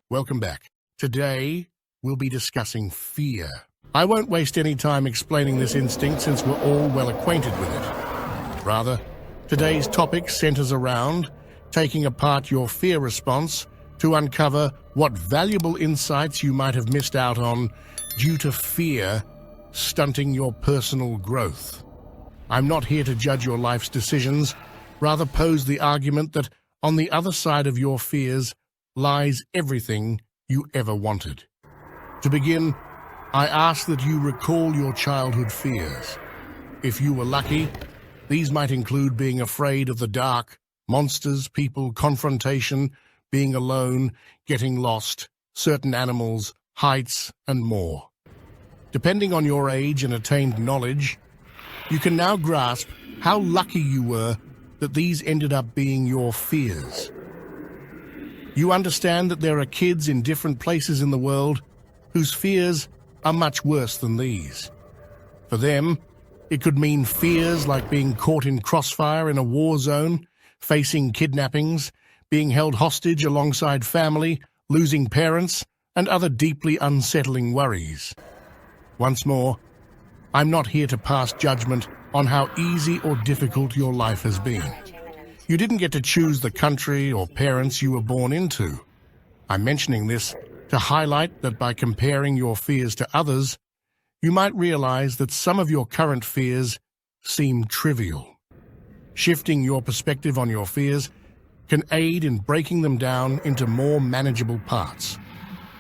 Welcome back. Today, we'll be discussing fear. I won't waste any time explaining this instinct since we're all well acquainted with it. Rather, today's topic centers around taking apart your fear response to uncover what valuable insights you might have missed out on due to fear stunting your personal growth. I'm not here to judge your life's decisions, rather pose the argument that on the other side of your fears lies everything you ever wanted. To begin, I ask that you recall your childhood fears. If you were lucky, these might include being afraid of the dark, monsters, people, confrontation, being alone, getting lost, certain animals, heights, and more. Depending on your age and attained knowledge, you can now grasp how lucky you were that these ended up being your fears. You understand that there are kids in different places in the world whose fears are much worse than these. For them, it could mean fears like being caught in crossfire in a war zone, facing kidnappings, being held hostage alongside family, losing parents, and other deeply unsettling worries. Once more, I'm not here to pass judgment on how easy or difficult your life has been. You didn't get to choose the country or parents you were born into. I'm mentioning this to highlight that by comparing your fears to others, you might realize that some of your current fears seem trivial. Shifting your perspective on your fears can aid in breaking them down into more manageable parts.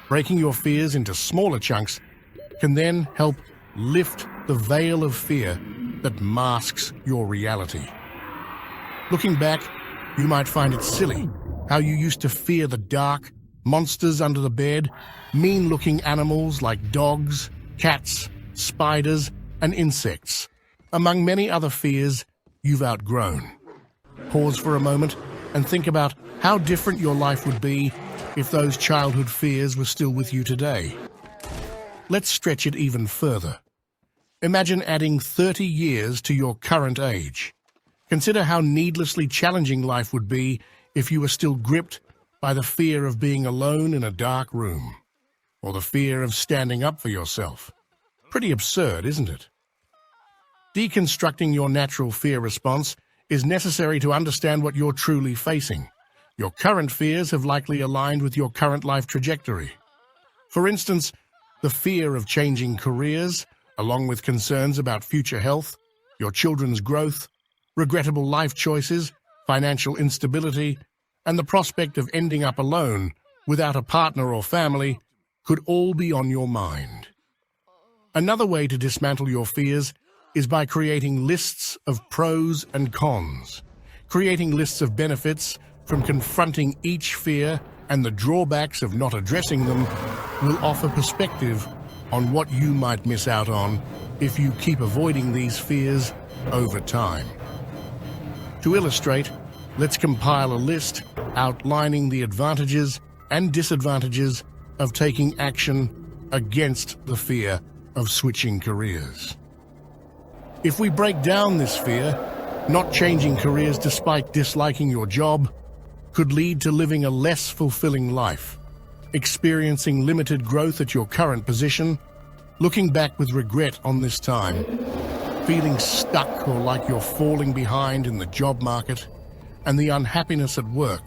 Breaking your fears into smaller chunks can then help lift the veil of fear that masks your reality. Looking back, you might find it silly how you used to fear the dark, monsters under the bed, mean-looking animals like dogs, cats, spiders, and insects, among many other fears you've outgrown. Pause for a moment and think about how different your life would be if those childhood fears were still with you today. Let's stretch it even further. Imagine adding 30 years to your current age. Consider how needlessly challenging life would be if you were still gripped by the fear of being alone in a dark room, or the fear of standing up for yourself. Pretty absurd, isn't it? Deconstructing your natural fear response is necessary to understand what you're truly facing. Your current fears have likely aligned with your current life trajectory. For instance, the fear of changing careers, along with concerns about future health, your children's growth, regrettable life choices, financial instability, and the prospect of ending up alone without a partner or family could all be on your mind. Another way to dismantle your fears is by creating lists of pros and cons. Creating lists of benefits from confronting each fear and the drawbacks of not addressing them will offer perspective on what you might miss out on if you keep avoiding these fears over time. To illustrate, let's compile a list outlining the advantages and disadvantages of taking action against the fear of switching careers. If we break down this fear, not changing careers despite disliking your job could lead to living a less fulfilling life, experiencing limited growth at your current position, looking back with regret on this time, feeling stuck or like you're falling behind in the job market, and the unhappiness at work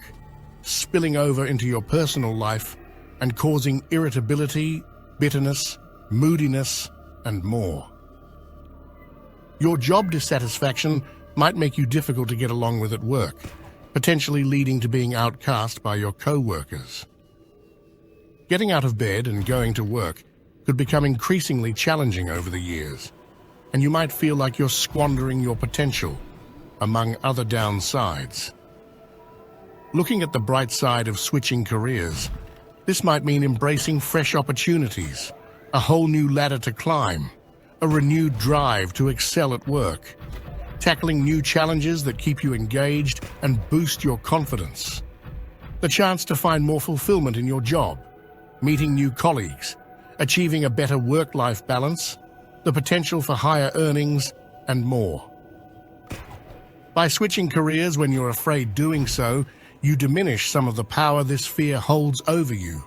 spilling over into your personal life and causing irritability, bitterness, moodiness, and more. Your job dissatisfaction might make you difficult to get along with at work, potentially leading to being outcast by your co-workers. Getting out of bed and going to work could become increasingly challenging over the years, and you might feel like you're squandering your potential, among other downsides. Looking at the bright side of switching careers, this might mean embracing fresh opportunities, a whole new ladder to climb, a renewed drive to excel at work, tackling new challenges that keep you engaged and boost your confidence, the chance to find more fulfillment in your job, meeting new colleagues, achieving a better work-life balance, the potential for higher earnings, and more. By switching careers when you're afraid doing so, you diminish some of the power this fear holds over you.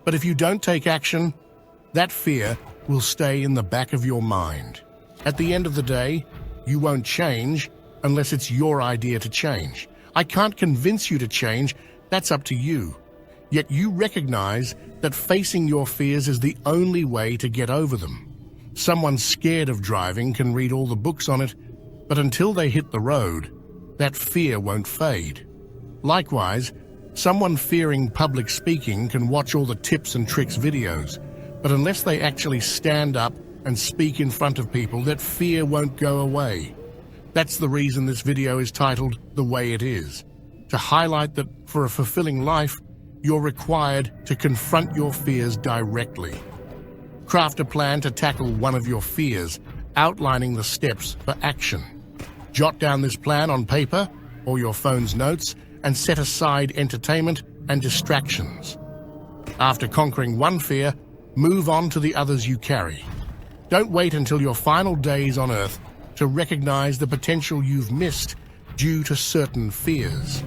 But if you don't take action, that fear will stay in the back of your mind. At the end of the day, you won't change unless it's your idea to change. I can't convince you to change, that's up to you. Yet you recognize that facing your fears is the only way to get over them. Someone scared of driving can read all the books on it, but until they hit the road, that fear won't fade. Likewise, someone fearing public speaking can watch all the tips and tricks videos, but unless they actually stand up and speak in front of people, that fear won't go away. That's the reason this video is titled The Way It Is, to highlight that for a fulfilling life, you're required to confront your fears directly. Craft a plan to tackle one of your fears, outlining the steps for action. Jot down this plan on paper or your phone's notes and set aside entertainment and distractions. After conquering one fear, move on to the others you carry. Don't wait until your final days on Earth to recognize the potential you've missed due to certain fears.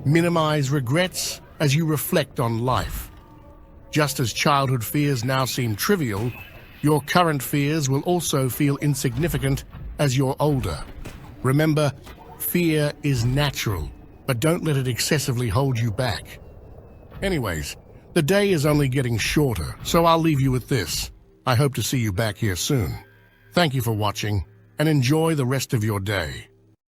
Minimize regrets as you reflect on life. Just as childhood fears now seem trivial, your current fears will also feel insignificant as you're older. Remember, fear is natural, but don't let it excessively hold you back. Anyways, the day is only getting shorter, so I'll leave you with this. I hope to see you back here soon. Thank you for watching, and enjoy the rest of your day.